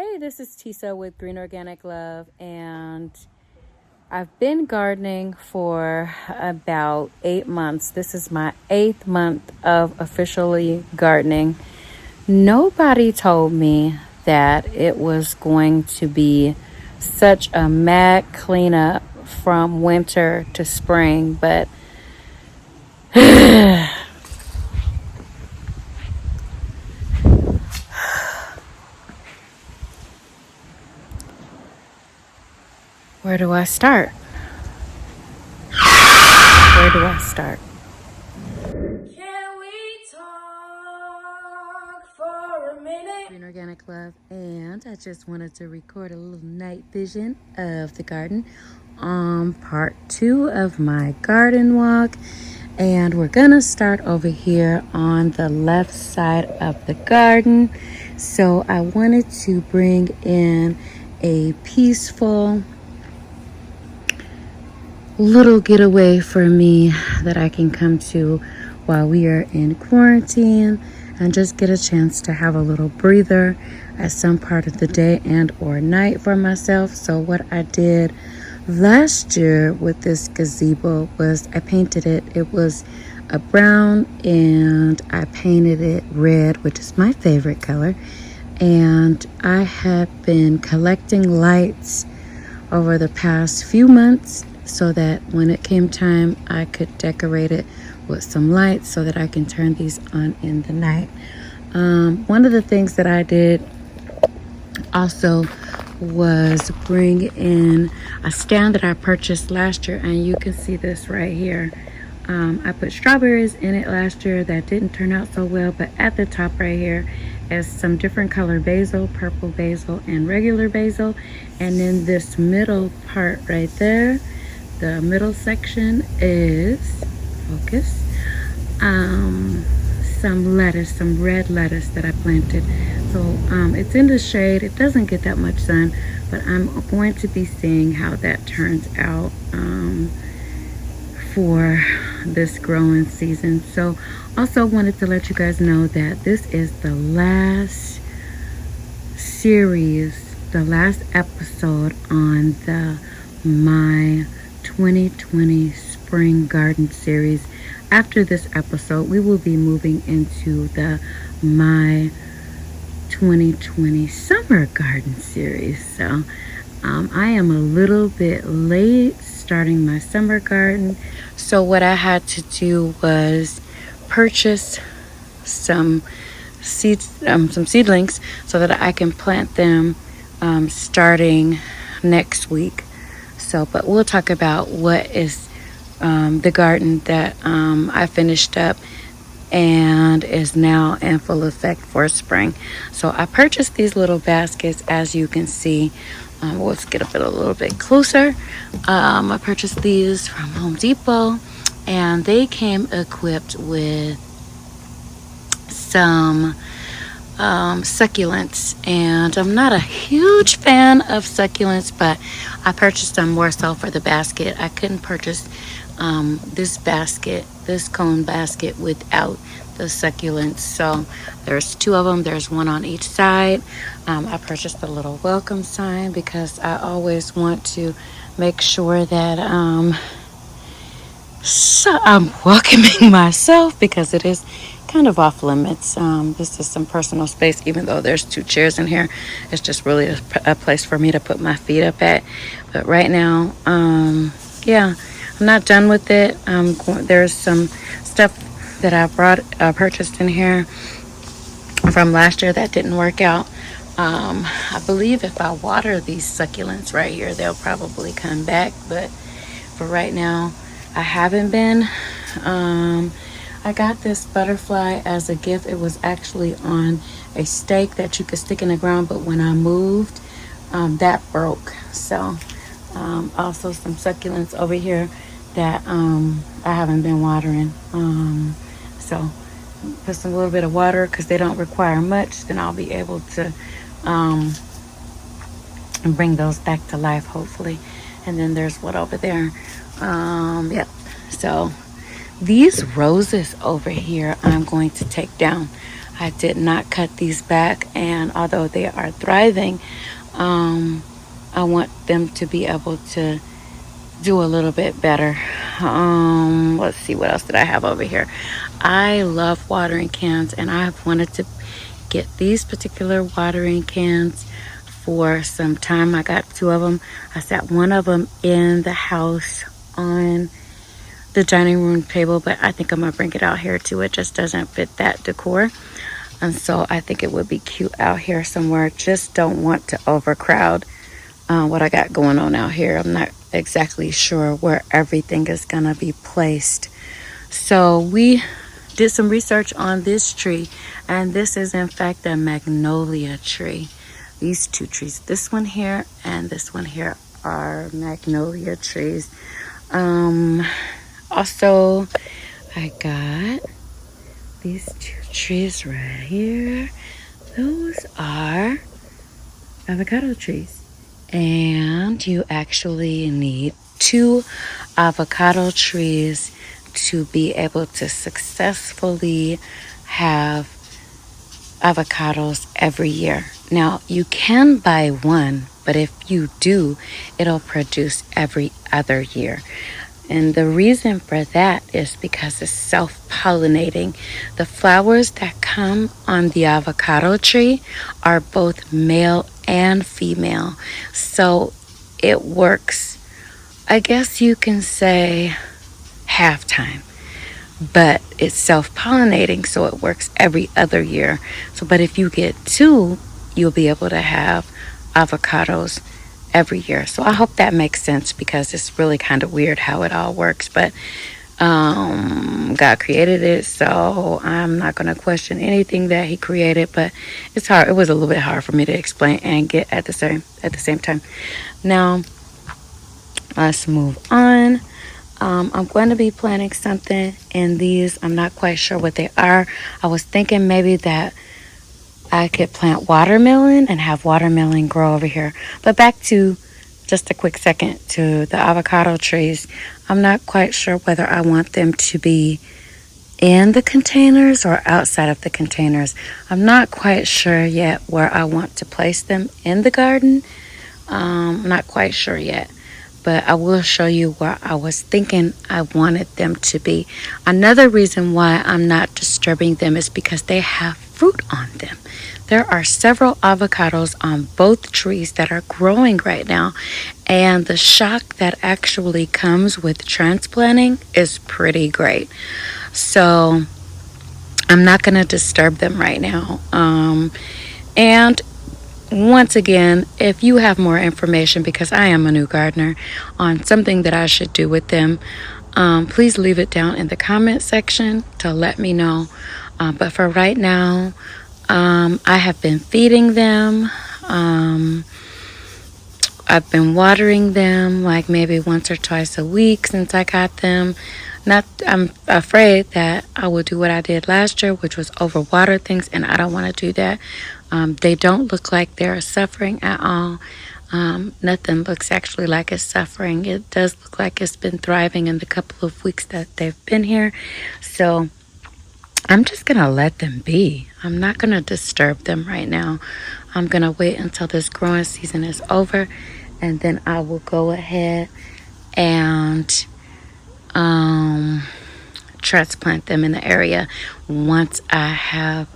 Hey, this is Tisa with Green Organic Love, and I've been gardening for about 8 months. This is my 8th month of officially gardening. Nobody told me that it was going to be such a mad cleanup from winter to spring, but where do I start? Where do I start? Can we talk for a minute? Green Organic Love, and I just wanted to record a little night vision of the garden on part 2 of my garden walk. And we're gonna start over here on the left side of the garden. So I wanted to bring in a peaceful little getaway for me that I can come to while we are in quarantine and just get a chance to have a little breather at some part of the day and or night for myself. So what I did last year with this gazebo was I painted it. It was a brown and I painted it red, which is my favorite color. And I have been collecting lights over the past few months so that when it came time, I could decorate it with some lights so that I can turn these on in the night. One of the things that I did also was bring in a stand that I purchased last year, and you can see this right here. I put strawberries in it last year that didn't turn out so well, but at the top right here is some different color basil, purple basil and regular basil, and then this middle part right there, the middle section is focus, some lettuce, some red lettuce that I planted. So it's in the shade. It doesn't get that much sun, but I'm going to be seeing how that turns out for this growing season. So also wanted to let you guys know that this is the last series, the last episode on the My 2020 Spring Garden series. After this episode, we will be moving into the My 2020 Summer Garden series. So I am a little bit late starting my summer garden. So what I had to do was purchase some seeds, some seedlings, so that I can plant them starting next week. So, but we'll talk about what is the garden that I finished up and is now in full effect for spring. So I purchased these little baskets, as you can see. Let's get up a little bit closer. I purchased these from Home Depot, and they came equipped with some succulents, and I'm not a huge fan of succulents, but I purchased them more so for the basket. I couldn't purchase this cone basket without the succulents. So there's 2 of them. There's 1 on each side. I purchased a little welcome sign because I always want to make sure that I'm welcoming myself, because it is kind of off limits. This is some personal space, even though there's 2 chairs in here. It's just really a place for me to put my feet up at. But right now, yeah, I'm not done with it. There's some stuff that I purchased in here from last year that didn't work out. I believe if I water these succulents right here, they'll probably come back. But for right now, I haven't been. I got this butterfly as a gift. It was actually on a stake that you could stick in the ground, but when I moved, that broke. So also some succulents over here that I haven't been watering. So put a little bit of water, because they don't require much, then I'll be able to bring those back to life, hopefully. And then there's what over there. Yeah, so these roses over here I'm going to take down. I did not cut these back, and although they are thriving, I want them to be able to do a little bit better. Let's see, what else did I have over here? I love watering cans, and I've wanted to get these particular watering cans for some time. I got two of them. I set one of them in the house on the dining room table, but I think I'm gonna bring it out here too. It just doesn't fit that decor, and so I think it would be cute out here somewhere. Just don't want to overcrowd what I got going on out here. I'm not exactly sure where everything is gonna be placed. So we did some research on this tree, and this is in fact a magnolia tree. These two trees, this one here and this one here, are magnolia trees. Also, I got these two trees right here. Those are avocado trees. And you actually need 2 avocado trees to be able to successfully have avocados every year. Now, you can buy one, but if you do, it'll produce every other year. And the reason for that is because it's self-pollinating. The flowers that come on the avocado tree are both male and female. So it works, I guess you can say, half time. But it's self-pollinating, so it works every other year. So, but if you get 2, you'll be able to have avocados every year. So I hope that makes sense, because it's really kind of weird how it all works. But God created it, so I'm not going to question anything that He created. But it's hard. It was a little bit hard for me to explain and get at the same time. Now, let's move on. I'm going to be planting something in these. I'm not quite sure what they are. I was thinking maybe that I could plant watermelon and have watermelon grow over here. But back to just a quick second to the avocado trees. I'm not quite sure whether I want them to be in the containers or outside of the containers. I'm not quite sure yet where I want to place them in the garden. I'm not quite sure yet. But I will show you where I was thinking I wanted them to be. Another reason why I'm not disturbing them is because they have fruit on them. There are several avocados on both trees that are growing right now, and the shock that actually comes with transplanting is pretty great. So I'm not going to disturb them right now. And once again, if you have more information, because I am a new gardener, on something that I should do with them, please leave it down in the comment section to let me know. But for right now, I have been feeding them. I've been watering them like maybe once or twice a week since I got them. I'm afraid that I will do what I did last year, which was overwater things, and I don't want to do that. They don't look like they're suffering at all. Nothing looks actually like it's suffering. It does look like it's been thriving in the couple of weeks that they've been here. So I'm just going to let them be. I'm not going to disturb them right now. I'm going to wait until this growing season is over, and then I will go ahead and transplant them in the area once I have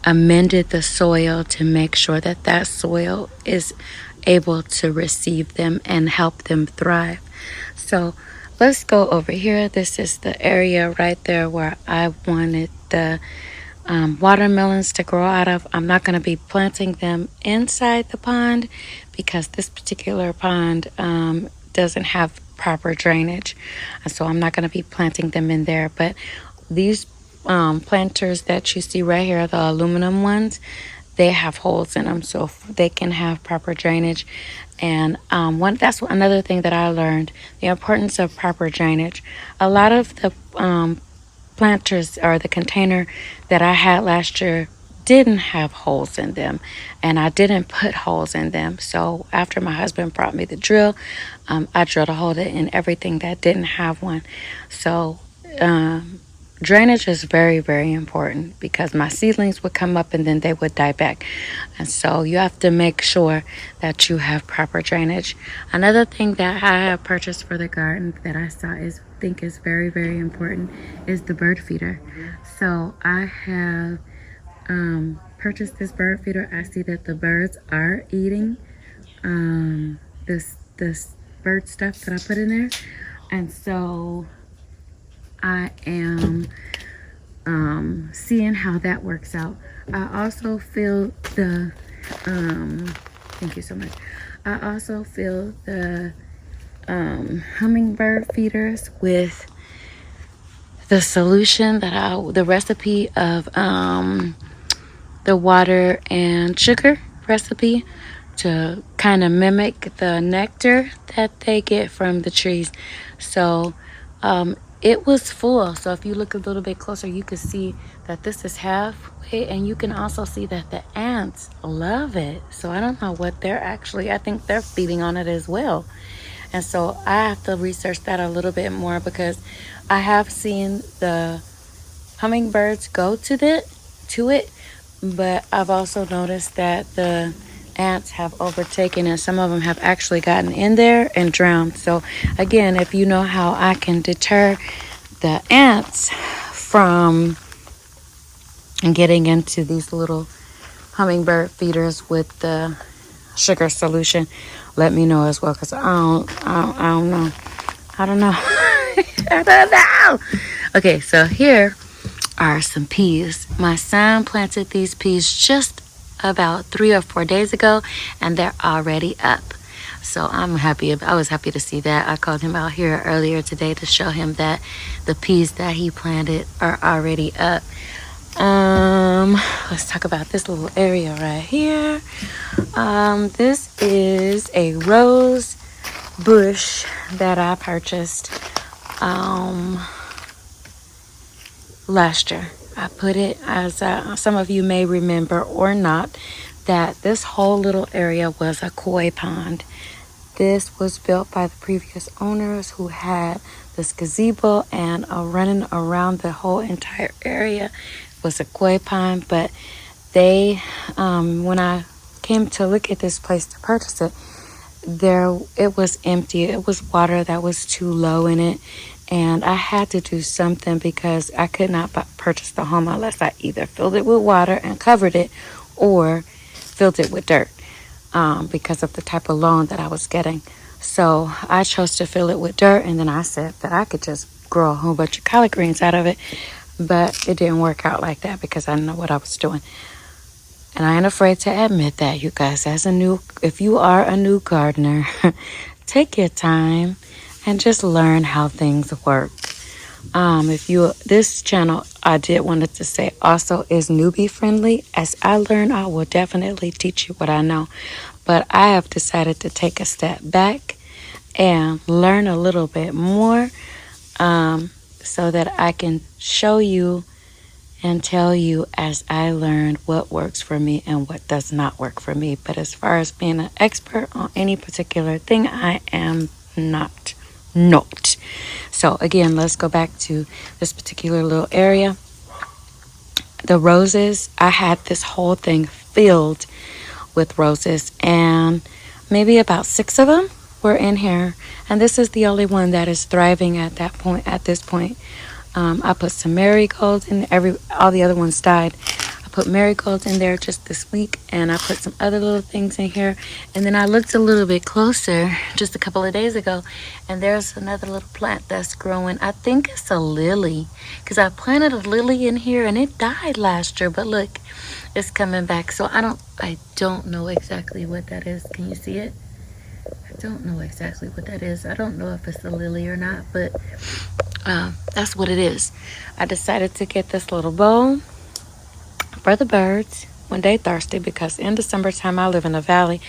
amended the soil to make sure that that soil is able to receive them and help them thrive. So let's go over here. This is the area right there where I wanted the watermelons to grow out of. I'm not going to be planting them inside the pond because this particular pond doesn't have proper drainage, so I'm not going to be planting them in there. But these planters that you see right here, the aluminum ones, they have holes in them so they can have proper drainage. And that's another thing that I learned, the importance of proper drainage. A lot of the planters, or the container that I had last year, didn't have holes in them, and I didn't put holes in them. So after my husband brought me the drill, I drilled a hole in everything that didn't have one. So drainage is very, very important because my seedlings would come up and then they would die back. And so you have to make sure that you have proper drainage. Another thing that I have purchased for the garden that I think is very, very important is the bird feeder. So I have purchased this bird feeder. I see that the birds are eating this bird stuff that I put in there. And so I am seeing how that works out. I also feel the thank you so much. I also fill the hummingbird feeders with the solution the recipe of the water and sugar recipe to kind of mimic the nectar that they get from the trees. So it was full. So if you look a little bit closer, you can see that this is halfway, and you can also see that the ants love it. So I don't know what I think they're feeding on it as well. And so I have to research that a little bit more because I have seen the hummingbirds go to it, but I've also noticed that the ants have overtaken, and some of them have actually gotten in there and drowned. So again, if you know how I can deter the ants from getting into these little hummingbird feeders with the sugar solution, let me know as well, because I don't know. I don't know. I don't know. Okay, so here are some peas. My son planted these peas just about 3 or 4 days ago, and they're already up. So I was happy to see that. I called him out here earlier today to show him that the peas that he planted are already up. Let's talk about this little area right here. This is a rose bush that I purchased last year. I put it, as some of you may remember or not, that this whole little area was a koi pond. This was built by the previous owners who had this gazebo, and running around the whole entire area was a koi pond. But they, when I came to look at this place to purchase it, it was empty. It was water that was too low in it, and I had to do something because I could not purchase the home unless I either filled it with water and covered it or filled it with dirt, because of the type of loan that I was getting. So I chose to fill it with dirt, and then I said that I could just grow a whole bunch of collard greens out of it. But it didn't work out like that because I didn't know what I was doing. And I ain't afraid to admit that, you guys. If you are a new gardener, take your time and just learn how things work. This channel, I did wanted to say also is newbie friendly. As I learn, I will definitely teach you what I know. But I have decided to take a step back and learn a little bit more, so that I can show you and tell you as I learn what works for me and what does not work for me. But as far as being an expert on any particular thing, I am not. So again, let's go back to this particular little area. The roses, I had this whole thing filled with roses, and maybe about 6 of them were in here, and this is the only one that is thriving at this point. I put some marigolds in. All the other ones died. I put marigolds in there just this week, and I put some other little things in here. And then I looked a little bit closer just a couple of days ago, and there's another little plant that's growing. I think it's a lily, because I planted a lily in here and it died last year, but look, it's coming back. So I don't know exactly what that is. Can you see it? I don't know exactly what that is. I don't know if it's a lily or not, but that's what it is. I decided to get this little bowl for the birds when they thirsty, because in the summertime I live in a valley,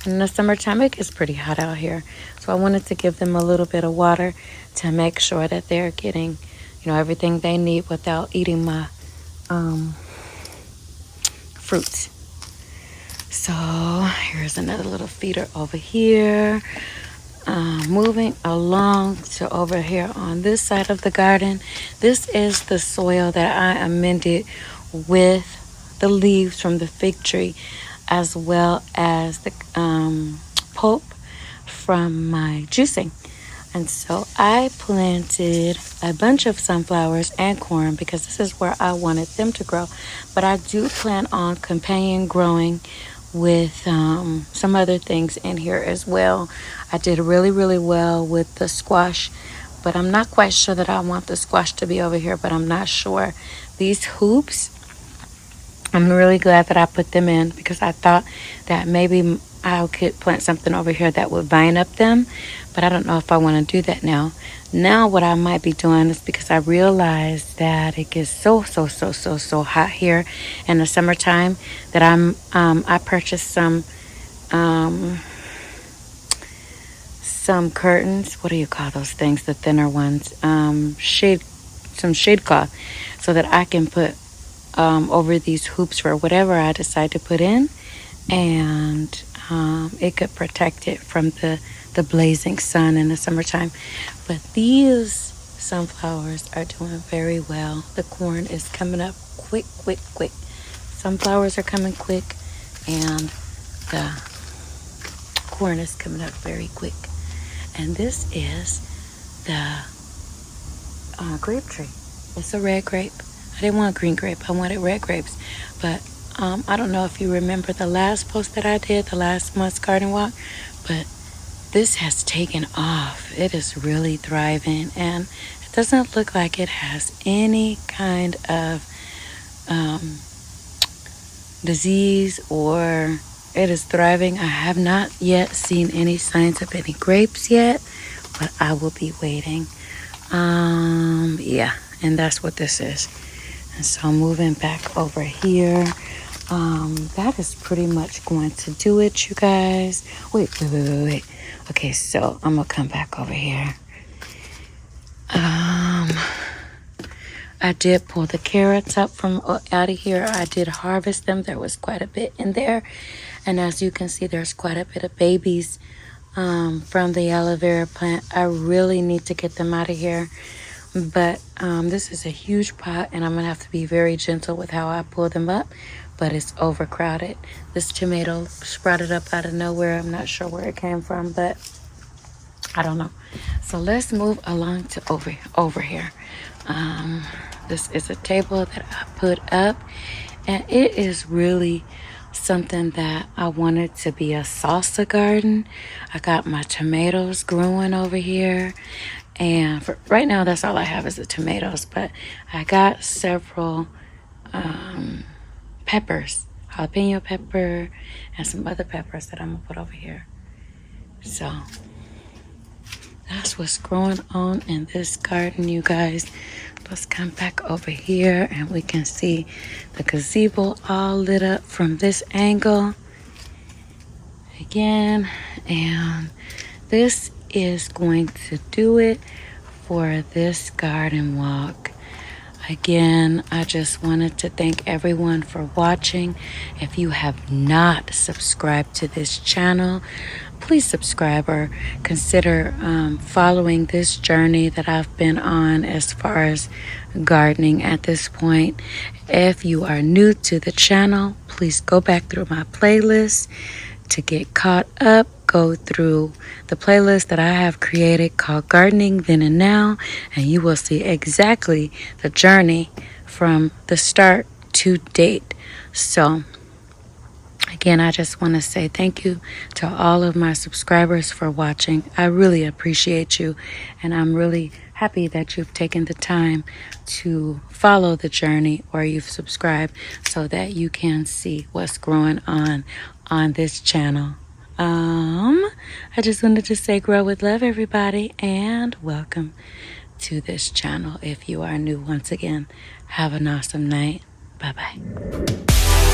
and in the summertime it gets pretty hot out here. So I wanted to give them a little bit of water to make sure that they're getting, everything they need without eating my fruits. So here's another little feeder over here. moving along to over here on this side of the garden. This is the soil that I amended with the leaves from the fig tree, as well as the pulp from my juicing. And so I planted a bunch of sunflowers and corn because this is where I wanted them to grow. But I do plan on companion growing with some other things in here as well. I did really, really well with the squash, but I'm not quite sure that I want the squash to be over here, but I'm not sure. These hoops, I'm really glad that I put them in because I thought that maybe I could plant something over here that would vine up them, but I don't know if I want to do that now. Now what I might be doing is because I realized that it gets so hot here in the summertime that I purchased some curtains. What do you call those things? The thinner ones. Some shade cloth so that I can put over these hoops for whatever I decide to put in, and it could protect it from the blazing sun in the summertime. But these sunflowers are doing very well. The corn is coming up quick. Sunflowers are coming quick, and the corn is coming up very quick. And this is the grape tree. It's a red grape. I didn't want green grape. I wanted red grapes. But I don't know if you remember the last post that I did, the last month's garden walk, but this has taken off. It is really thriving, and it doesn't look like it has any kind of disease, or it is thriving. I have not yet seen any signs of any grapes yet, but I will be waiting. Yeah, and that's what this is. And so moving back over here, that is pretty much going to do it, you guys. Wait. Okay, so I'm gonna come back over here. I did pull the carrots up from out of here. I did harvest them. There was quite a bit in there, and as you can see, there's quite a bit of babies from the aloe vera plant. I really need to get them out of here, but this is a huge pot, and I'm gonna have to be very gentle with how I pull them up, but it's overcrowded. This tomato sprouted up out of nowhere. I'm not sure where it came from, but I don't know. So let's move along to over here. This is a table that I put up, and it is really something that I wanted to be a salsa garden. I got my tomatoes growing over here, and for right now that's all I have is the tomatoes, but I got several peppers, jalapeno pepper, and some other peppers that I'm gonna put over here. So that's what's growing on in this garden, you guys. Let's come back over here and we can see the gazebo all lit up from this angle again. And this is going to do it for this garden walk. Again, I just wanted to thank everyone for watching. If you have not subscribed to this channel, please subscribe or consider following this journey that I've been on as far as gardening at this point. If you are new to the channel, please go back through my playlist to get caught up. Go through the playlist that I have created called Gardening Then and Now, and you will see exactly the journey from the start to date. So again, I just want to say thank you to all of my subscribers for watching. I really appreciate you, and I'm really happy that you've taken the time to follow the journey, or you've subscribed so that you can see what's growing on this channel. I just wanted to say grow with love, everybody, and welcome to this channel. If you are new, once again, have an awesome night. Bye-bye.